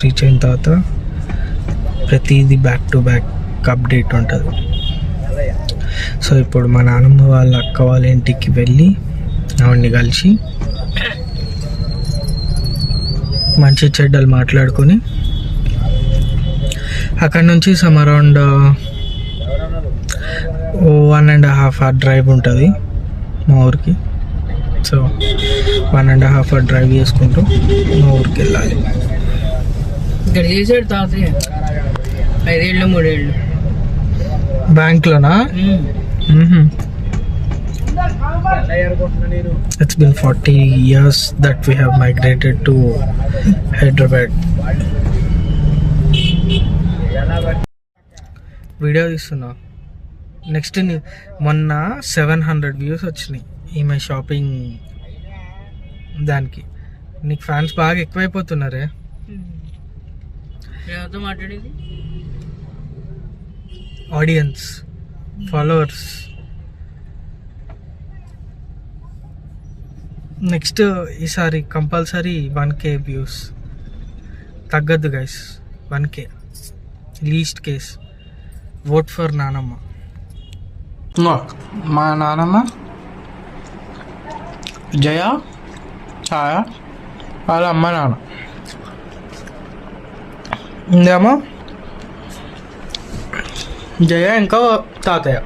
Reach అయిన తర్వాత ప్రతిదీ బ్యాక్ టు బ్యాక్ అప్డేట్ ఉంటుంది. సో ఇప్పుడు మా నాన్నమ్మ వాళ్ళ అక్క వాళ్ళ ఇంటికి వెళ్ళి ఆవిడ్ని కలిసి మంచి చెడ్డలు మాట్లాడుకొని అక్కడ నుంచి సమ్ అరౌండ్ 1.5 hour డ్రైవ్ ఉంటుంది మా ఊరికి. సో 1.5 hour డ్రైవ్ చేసుకుంటూ మా ఊరికి వెళ్ళాలి. ఇక్కడ చేసాడు తాతయ్య 5 ఏళ్ళు 3 ఏళ్ళు బ్యాంక్లోనా? It's been 40 years that we have migrated to Hyderabad. Video తీస్తున్నా. నెక్స్ట్ మొన్న 700 వ్యూస్ వచ్చినాయి ఈమె షాపింగ్ దానికి. నీకు ఫ్యాన్స్ బాగా ఎక్కువైపోతున్నారే. మాట్లాడేది ఆడియన్స్, ఫాలోవర్స్. నెక్స్ట్ ఈసారి కంపల్సరీ 1K వ్యూస్. తగ్గద్దు guys, 1K least case. Vote for నానమ్మ. మా నానమ్మ జయ, ఛాయ వాళ్ళ అమ్మ నాన్న. ఇందేమో జయ ఇంకా తాతయ్య.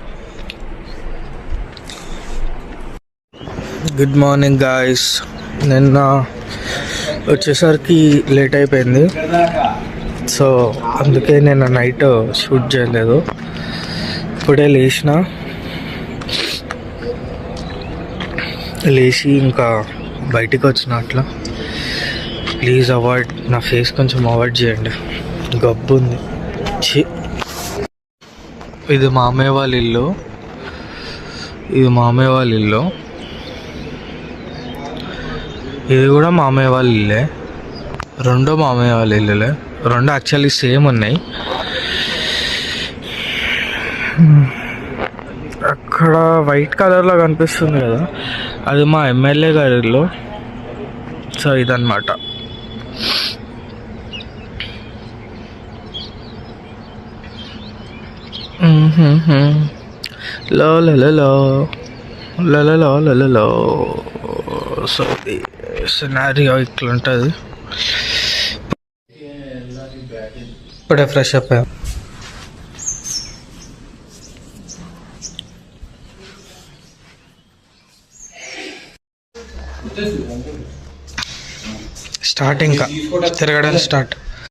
Good morning guys. నిన్న వచ్చేసరికి లేట్ అయిపోయింది, సో అందుకే నేను నైట్ షూట్ చేయలేదు. ఇప్పుడే లేచి ఇంకా బయటికి వచ్చిన. అట్లా ప్లీజ్ అవాయిడ్, నా ఫేస్ కొంచెం అవాయిడ్ చేయండి, గబ్బు ఉంది. ఇది మామయ్య వాళ్ళ ఇల్లు, ఇది మామయ్య వాళ్ళ ఇల్లు, ఇది కూడా మామయ్య వాళ్ళ ఇల్లే. రెండో మామయ్య వాళ్ళ ఇల్లులే, రెండు యాక్చువల్లీ సేమ్ ఉన్నాయి. అక్కడ వైట్ కలర్లో కనిపిస్తుంది కదా, అది మా ఎమ్మెల్యే గారి ఇల్లు. సో ఇదన్నమాట. లో సో సినారియో ఇట్లా ఉంటుంది. ఇప్పుడే ఫ్రెష్ అప్ అయ్యా. స్టార్ట్, ఇంకా తిరగడం స్టార్ట్.